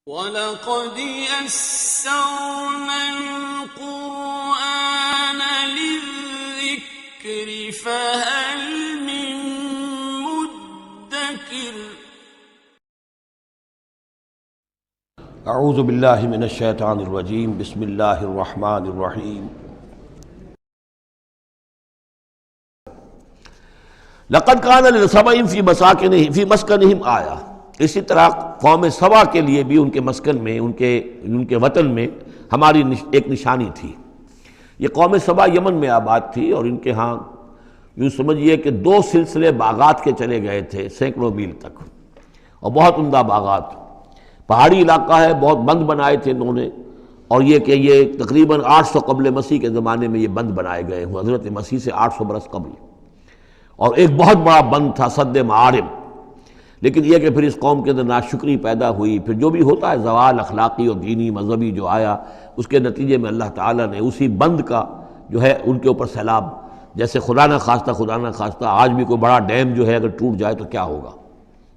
وَلَقَدْ يَسَّرْنَا الْقُرْآنَ لِلذِّكْرِ فَهَلْ مِن مُّدَّكِرٍ۔ اعوذ باللہ من الشیطان الرجیم، بسم اللہ الرحمن الرحیم۔ لقد کان لسبع فی مسکنہم آیہ، اسی طرح قوم سبا کے لیے بھی ان کے مسکن میں، ان کے وطن میں ہماری ایک نشانی تھی۔ یہ قوم سبا یمن میں آباد تھی، اور ان کے ہاں یوں سمجھیے کہ 2 سلسلے باغات کے چلے گئے تھے سینکڑوں میل تک، اور بہت عمدہ باغات، پہاڑی علاقہ ہے، بہت بند بنائے تھے انہوں نے۔ اور یہ کہ یہ تقریباً 800 قبل مسیح کے زمانے میں یہ بند بنائے گئے ہوں، حضرت مسیح سے 800 برس قبل، اور ایک بہت بڑا بند تھا سد معارم۔ لیکن یہ کہ پھر اس قوم کے اندر ناشکری پیدا ہوئی، پھر جو بھی ہوتا ہے زوال اخلاقی اور دینی مذہبی جو آیا، اس کے نتیجے میں اللہ تعالیٰ نے اسی بند کا جو ہے ان کے اوپر سیلاب، جیسے خدا نہ خواستہ آج بھی کوئی بڑا ڈیم جو ہے اگر ٹوٹ جائے تو کیا ہوگا،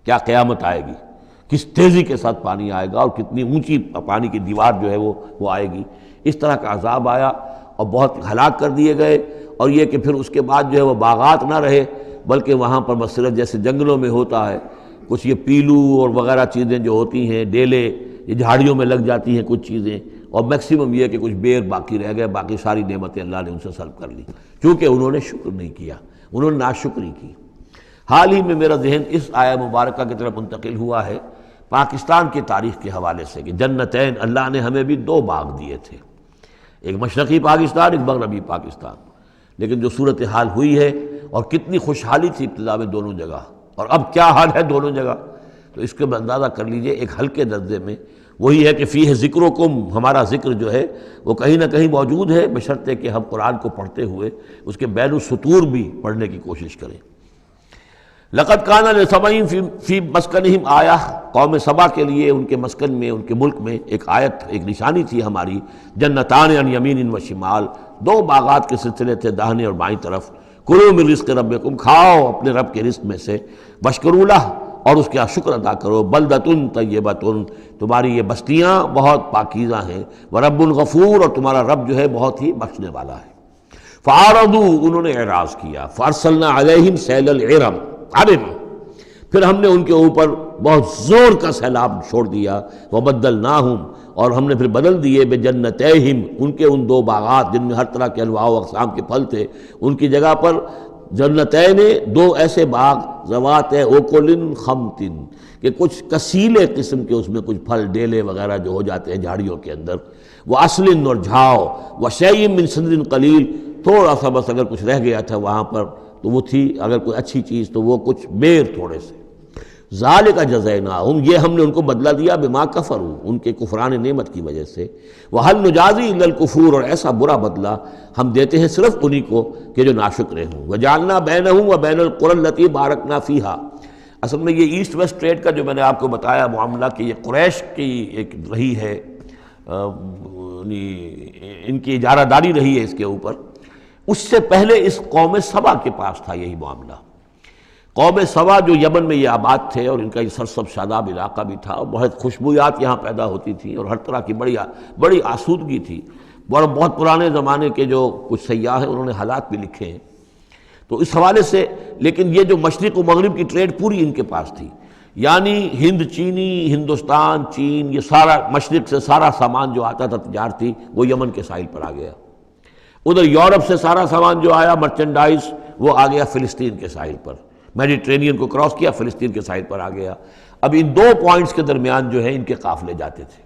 کیا قیامت آئے گی، کس تیزی کے ساتھ پانی آئے گا، اور کتنی اونچی پانی کی دیوار جو ہے وہ آئے گی۔ اس طرح کا عذاب آیا اور بہت ہلاک کر دیے گئے۔ اور یہ کہ پھر اس کے بعد جو ہے وہ باغات نہ رہے، بلکہ وہاں پر بس صرف جیسے جنگلوں میں ہوتا ہے کچھ یہ پیلو اور وغیرہ چیزیں جو ہوتی ہیں، ڈیلے، یہ جھاڑیوں میں لگ جاتی ہیں کچھ چیزیں، اور میکسیمم یہ کہ کچھ بیر باقی رہ گئے، باقی ساری نعمتیں اللہ نے ان سے سلب کر لی، کیونکہ انہوں نے شکر نہیں کیا، انہوں نے ناشکری کی۔ حال ہی میں میرا ذہن اس آیہ مبارکہ کی طرف منتقل ہوا ہے پاکستان کی تاریخ کے حوالے سے، کہ جنتین، اللہ نے ہمیں بھی 2 باغ دیے تھے، ایک مشرقی پاکستان، ایک مغربی پاکستان، لیکن جو صورتحال ہوئی ہے اور کتنی خوشحالی تھی ابتدا میں دونوں جگہ، اور اب کیا حال ہے دونوں جگہ، تو اس کے اندازہ کر لیجئے ایک ہلکے درجے میں وہی ہے کہ فیہ ذکرکم، ہمارا ذکر جو ہے وہ کہیں نہ کہیں موجود ہے، بشرطے کہ ہم قرآن کو پڑھتے ہوئے اس کے بین السطور بھی پڑھنے کی کوشش کریں۔ لقد کان لسبع فی مسکنہم آیہ، قوم سبا کے لیے ان کے مسکن میں، ان کے ملک میں ایک آیت، ایک نشانی تھی ہماری، جنتان عن یمین و شمال، 2 باغات کے سلسلے تھے داہنے اور بائیں طرف۔ کلوا من رزق ربکم، کھاؤ اپنے رب کے رزق میں سے، واشکروا لہ، اور اس کا شکر ادا کرو، بلدۃ طیبۃ، تمہاری یہ بستیاں بہت پاکیزہ ہیں، ورب غفور، اور تمہارا رب جو ہے بہت ہی بخشنے والا ہے۔ فاعرضوا، انہوں نے اعراض کیا، فارسلنا علیہم سیل العرم، پھر ہم نے ان کے اوپر بہت زور کا سیلاب چھوڑ دیا، وبدلناہم، اور ہم نے پھر بدل دیے، بجنتیہم، ان کے ان 2 باغات جن میں ہر طرح کے انواع و اقسام کے پھل تھے، ان کی جگہ پر جنتین، 2 ایسے باغ، ذوات اکل خمط، کہ کچھ کسیلے قسم کے اس میں کچھ پھل ڈیلے وغیرہ جو ہو جاتے ہیں جھاڑیوں کے اندر، واصل، اور جھاؤ، وشیء من سدر قلیل، تھوڑا سا بس اگر کچھ رہ گیا تھا وہاں پر تو وہ تھی اگر کوئی اچھی چیز تو وہ کچھ بیر تھوڑے سے۔ ذالک جزیناہم، یہ ہم نے ان کو بدلہ دیا بما کفروا، ان کے کفران نعمت کی وجہ سے۔ وہل نجازی الا الکفور، اور ایسا برا بدلہ ہم دیتے ہیں صرف انہی کو کہ جو ناشکرے ہوں۔ وجعلنا بینہم وبین القری التی بارکنا فیہا، اصل میں یہ ایسٹ ویسٹ ٹریڈ کا جو میں نے آپ کو بتایا معاملہ کہ یہ قریش کی ایک رہی ہے، ان کی اجارہ داری رہی ہے اس کے اوپر، اس سے پہلے اس قوم سبا کے پاس تھا یہی معاملہ۔ قوم سبا جو یمن میں یہ آباد تھے، اور ان کا یہ سرسب شاداب علاقہ بھی تھا، اور بہت خوشبویات یہاں پیدا ہوتی تھیں، اور ہر طرح کی بڑی آسودگی تھی، اور بہت پرانے زمانے کے جو کچھ سیاح ہیں انہوں نے حالات بھی لکھے ہیں تو اس حوالے سے۔ لیکن یہ جو مشرق و مغرب کی ٹریڈ پوری ان کے پاس تھی، یعنی ہند چینی، ہندوستان چین، یہ سارا مشرق سے سارا سامان جو آتا تھا تجارتی وہ یمن کے ساحل پر آ گیا، ادھر یورپ سے سارا سامان جو آیا مرچنڈائز وہ آ گیا فلسطین کے ساحل پر، میڈیٹرینین کو کراس کیا، فلسطین کے ساحل پر آ گیا۔ اب ان 2 پوائنٹس کے درمیان جو ہے ان کے قافلے جاتے تھے،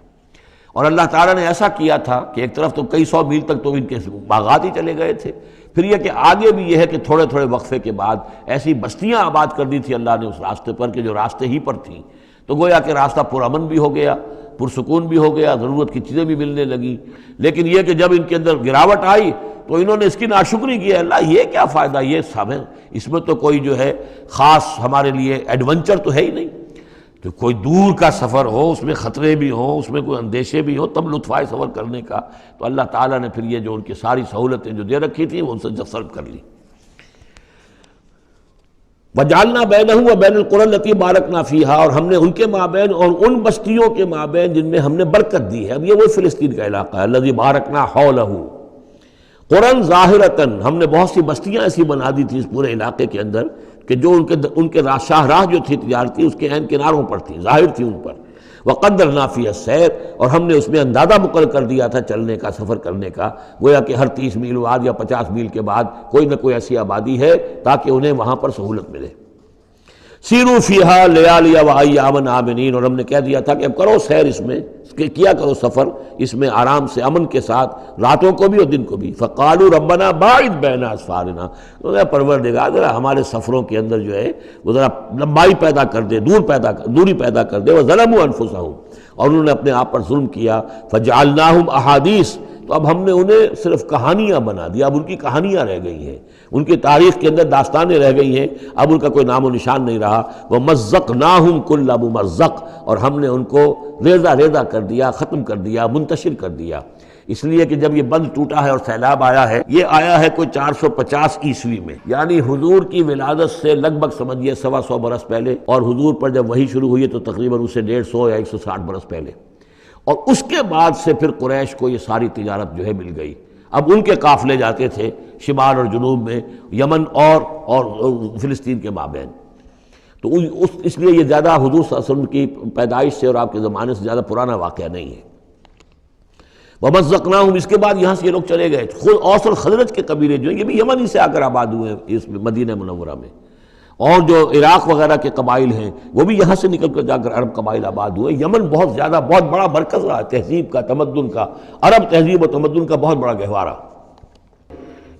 اور اللہ تعالیٰ نے ایسا کیا تھا کہ ایک طرف تو کئی 100 میل تک تو ان کے باغات ہی چلے گئے تھے، پھر یہ کہ آگے بھی یہ ہے کہ تھوڑے تھوڑے وقفے کے بعد ایسی بستیاں آباد کر دی تھی اللہ نے اس راستے پر کہ جو راستے ہی پر تھیں، تو گویا کہ راستہ پرامن بھی ہو گیا، پرسکون بھی ہو گیا، ضرورت کی چیزیں بھی ملنے لگیں۔ لیکن یہ کہ جب ان کے اندر گراوٹ آئی تو انہوں نے اس کی ناشکری کی، اللہ یہ کیا فائدہ، یہ سب ہے، اس میں تو کوئی جو ہے خاص ہمارے لیے ایڈونچر تو ہے ہی نہیں، تو کوئی دور کا سفر ہو، اس میں خطرے بھی ہوں، اس میں کوئی اندیشے بھی ہوں، تب لطف آئے سفر کرنے کا، تو اللہ تعالیٰ نے پھر یہ جو ان کی ساری سہولتیں جو دے رکھی تھیں وہ ان سے سلب کر لی۔ وجعلنا بینہم وبین القری التی بارکنا فیہا، اور ہم نے ان کے مابین اور ان بستیوں کے مابین جن میں ہم نے برکت دی ہے. اب یہ وہی فلسطین کا علاقہ ہے، الذی بارکنا حولہ قرن ظاہرتاً، ہم نے بہت سی بستیاں ایسی بنا دی تھی اس پورے علاقے کے اندر کہ جو ان کے شاہراہ جو تھی تجارتی اس کے عین کناروں پر تھی، ظاہر تھی ان پر. وقدرنا فیہا السیر، اور ہم نے اس میں اندازہ مقرر کر دیا تھا چلنے کا، سفر کرنے کا، گویا کہ ہر 30 میل بعد یا 50 میل کے بعد کوئی نہ کوئی ایسی آبادی ہے تاکہ انہیں وہاں پر سہولت ملے. سیروا فیہا لیالی و ایاما آمنین، اور ہم نے کہہ دیا تھا کہ اب کرو سیر اس میں، کیا کرو سفر اس میں آرام سے، امن کے ساتھ، راتوں کو بھی اور دن کو بھی. فقالوا ربنا باعد بین اسفارنا، پروردگار ذرا ہمارے سفروں کے اندر جو ہے وہ ذرا لمبائی پیدا کر دے، دوری پیدا کر دے. وظلموا انفسہم، اور انہوں نے اپنے آپ پر ظلم کیا. فجعلناہم احادیث، تو اب ہم نے انہیں صرف کہانیاں بنا دیا، اب ان کی کہانیاں رہ گئی ہیں، ان کی تاریخ کے اندر داستانیں رہ گئی ہیں، اب ان کا کوئی نام و نشان نہیں رہا. وَمَزَّقْنَاهُمْ كُلَّ مُمَزَّقٍ، اور ہم نے ان کو ریزہ ریزہ کر دیا، ختم کر دیا، منتشر کر دیا. اس لیے کہ جب یہ بند ٹوٹا ہے اور سیلاب آیا ہے، یہ آیا ہے کوئی 450 عیسوی میں، یعنی حضور کی ولادت سے لگ بھگ سمجھیے 125 برس پہلے، اور حضور پر جب وحی شروع ہوئی تو تقریباً اسے 150 یا 160 برس پہلے. اور اس کے بعد سے پھر قریش کو یہ ساری تجارت جو ہے مل گئی. اب ان کے قافلے جاتے تھے شمال اور جنوب میں، یمن اور فلسطین کے مابین. تو اس لیے یہ زیادہ حضور صلی اللہ علیہ وسلم کی پیدائش سے اور آپ کے زمانے سے زیادہ پرانا واقعہ نہیں ہے. وَمَزَّقْنَاهُمْ، اس کے بعد یہاں سے یہ لوگ چلے گئے. خود اوس اور خزرج کے قبیلے جو ہیں یہ بھی یمن ہی سے آ کر آباد ہوئے ہیں اس مدینہ منورہ میں، اور جو عراق وغیرہ کے قبائل ہیں وہ بھی یہاں سے نکل کر جا کر عرب قبائل آباد ہوئے. یمن بہت زیادہ، بہت بڑا مرکز رہا تہذیب کا، تمدن کا، عرب تہذیب و تمدن کا بہت بڑا گہوارہ.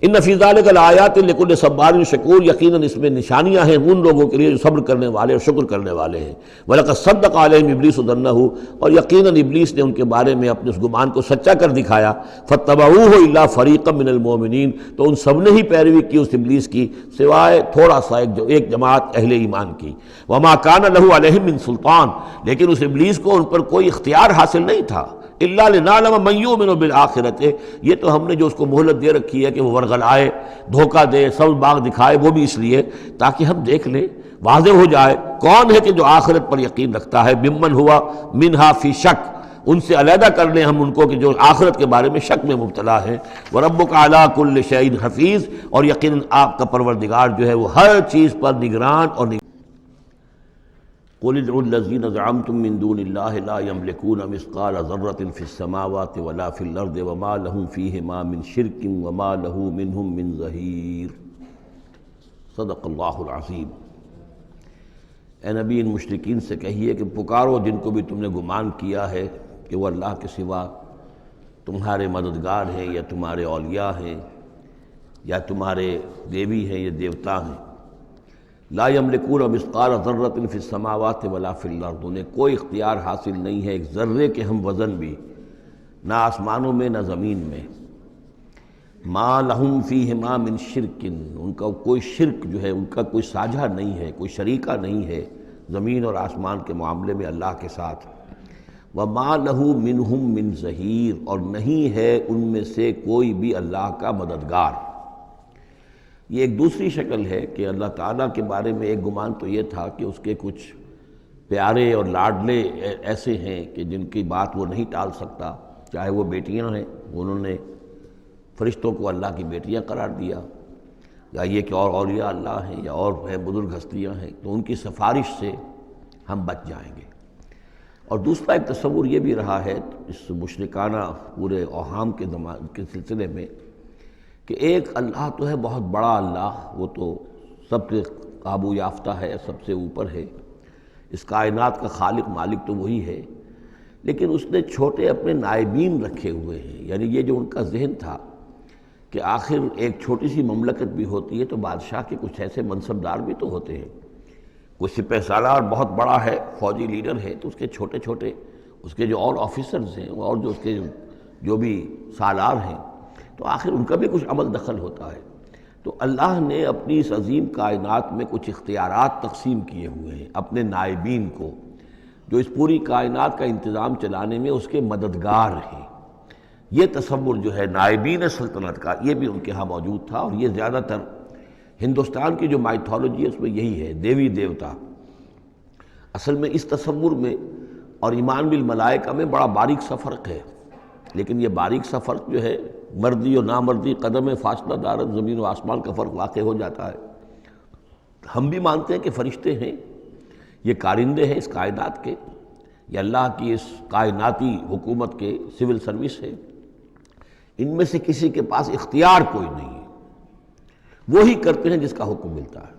ان فی ذلک لآیات لکل صبار شکور، یقیناً اس میں نشانیاں ہیں ان لوگوں کے لیے جو صبر کرنے والے اور شکر کرنے والے ہیں. وَلَقَدْ صَدَّقَ عَلَيْهِمْ إِبْلِيسُ ظَنَّهُ، اور یقیناً ابلیس نے ان کے بارے میں اپنے اس گمان کو سچا کر دکھایا. فَاتَّبَعُوهُ إِلَّا فَرِيقًا مِّنَ الْمُؤْمِنِينَ، تو ان سب نے ہی پیروی کی اس ابلیس کی سوائے تھوڑا سا ایک جماعت اہل ایمان کی. وَمَا كَانَ لَهُ عَلَيْهِمْ مِّن سُلطان، لیکن اس ابلیس کو ان پر کوئی اختیار حاصل نہیں تھا. الا لنعلم من یؤمن بالآخرۃ، یہ تو ہم نے جو اس کو مہلت دے رکھی ہے کہ وہ ورغلائے، دھوکہ دے، سبز باغ دکھائے، وہ بھی اس لیے تاکہ ہم دیکھ لیں، واضح ہو جائے کون ہے کہ جو آخرت پر یقین رکھتا ہے. ممن ہوا منہا فی شک، ان سے علیحدہ کر لیں ہم ان کو کہ جو آخرت کے بارے میں شک میں مبتلا ہے. وَرَبُّكَ عَلَىٰ كُلِّ شَيْءٍ حَفِيظٌ، اور یقیناً آپ کا پروردگار جو ہے وہ ہر چیز پر نگران اور قُلِ ادْعُوا الَّذِينَ زَعَمْتُم مِّن دُونِ اللَّهِ لَا يَمْلِكُونَ مِثْقَالَ ذَرَّةٍ فِي السَّمَاوَاتِ وَلَا فِي الْأَرْضِ وَمَا لَهُمْ فِيهِمَا مِنْ شِرْكٍ وَمَا لَهُ مِنْهُمْ مِنْ ظَهِيرٍ. صدق اللہ العظیم. اے نبی، ان مشرکین سے کہیے کہ پکارو جن کو بھی تم نے گمان کیا ہے کہ وہ اللہ کے سوا تمہارے مددگار ہیں یا تمہارے اولیاء ہیں یا تمہارے دیوی ہیں یا دیوتا ہیں. لا یملکون مثقال ذرۃ فی السماوات ولا فی الارض، انہیں کوئی اختیار حاصل نہیں ہے ایک ذرے کے ہم وزن بھی، نہ آسمانوں میں نہ زمین میں. ما لہم فیہما من شرک، ان کا کوئی شرک جو ہے، ان کا کوئی ساجھا نہیں ہے، کوئی شریکہ نہیں ہے زمین اور آسمان کے معاملے میں اللہ کے ساتھ. وما لہ منہم من ظہیر، اور نہیں ہے ان میں سے کوئی بھی اللہ کا مددگار. یہ ایک دوسری شکل ہے کہ اللہ تعالیٰ کے بارے میں ایک گمان تو یہ تھا کہ اس کے کچھ پیارے اور لاڈلے ایسے ہیں کہ جن کی بات وہ نہیں ٹال سکتا، چاہے وہ بیٹیاں ہیں، انہوں نے فرشتوں کو اللہ کی بیٹیاں قرار دیا، یا یہ کہ اور اولیاء اللہ ہیں یا اور ہیں بزرگ ہستیاں ہیں، تو ان کی سفارش سے ہم بچ جائیں گے. اور دوسرا ایک تصور یہ بھی رہا ہے اس مشرکانہ پورے اوہام کے سلسلے میں کہ ایک اللہ تو ہے بہت بڑا اللہ، وہ تو سب سے قابو یافتہ ہے، سب سے اوپر ہے، اس کائنات کا خالق مالک تو وہی ہے، لیکن اس نے چھوٹے اپنے نائبین رکھے ہوئے ہیں. یعنی یہ جو ان کا ذہن تھا کہ آخر ایک چھوٹی سی مملکت بھی ہوتی ہے تو بادشاہ کے کچھ ایسے منصبدار بھی تو ہوتے ہیں، کوئی سپہ سالار بہت بڑا ہے، فوجی لیڈر ہے، تو اس کے چھوٹے چھوٹے اس کے جو اور آفیسرز ہیں اور جو اس کے جو بھی سالار ہیں، تو آخر ان کا بھی کچھ عمل دخل ہوتا ہے. تو اللہ نے اپنی اس عظیم کائنات میں کچھ اختیارات تقسیم کیے ہوئے ہیں اپنے نائبین کو، جو اس پوری کائنات کا انتظام چلانے میں اس کے مددگار ہیں. یہ تصور جو ہے نائبین سلطنت کا، یہ بھی ان کے ہاں موجود تھا، اور یہ زیادہ تر ہندوستان کی جو مائتھولوجی ہے اس میں یہی ہے، دیوی دیوتا۔ اصل میں اس تصور میں اور ایمان بالملائکہ میں بڑا باریک سا فرق ہے، لیکن یہ باریک سا فرق جو ہے مردی اور نامردی قدم فاصلہ دارت زمین و آسمان کا فرق واقع ہو جاتا ہے۔ ہم بھی مانتے ہیں کہ فرشتے ہیں، یہ کارندے ہیں اس کائنات کے، یہ اللہ کی اس کائناتی حکومت کے سول سروس ہے، ان میں سے کسی کے پاس اختیار کوئی نہیں ہے، وہی کرتے ہیں جس کا حکم ملتا ہے،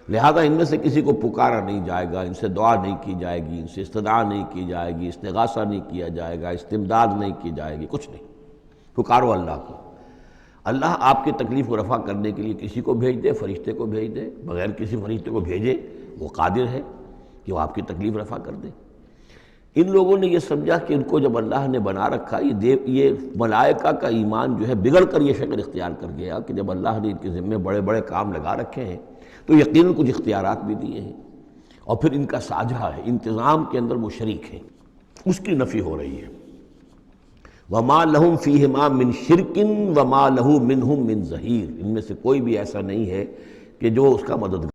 لہذا ان میں سے کسی کو پکارا نہیں جائے گا، ان سے دعا نہیں کی جائے گی، ان سے استدعا نہیں کی جائے گی، استغاثہ نہیں کیا جائے گا، استمداد نہیں کی جائے گی، کچھ نہیں۔ پکارو اللہ کو، اللہ آپ کی تکلیف کو رفع کرنے کے لیے کسی کو بھیج دے، فرشتے کو بھیج دے، بغیر کسی فرشتے کو بھیجے وہ قادر ہے کہ وہ آپ کی تکلیف رفع کر دے۔ ان لوگوں نے یہ سمجھا کہ ان کو جب اللہ نے بنا رکھا، یہ ملائکہ کا ایمان جو ہے بگڑ کر یہ شکل اختیار کر گیا کہ جب اللہ نے ان کے ذمے بڑے بڑے کام لگا رکھے ہیں تو یقیناً کچھ اختیارات بھی دیے ہیں، اور پھر ان کا ساجھا ہے، انتظام کے اندر وہ شریک ہیں، اس کی نفی ہو رہی ہے۔ وَمَا لَهُمْ فِيهِمَا مِنْ شِرْكٍ وَمَا لَهُ مِنْهُمْ مِنْ ظَهِيرٍ، ان میں سے کوئی بھی ایسا نہیں ہے کہ جو اس کا مددگار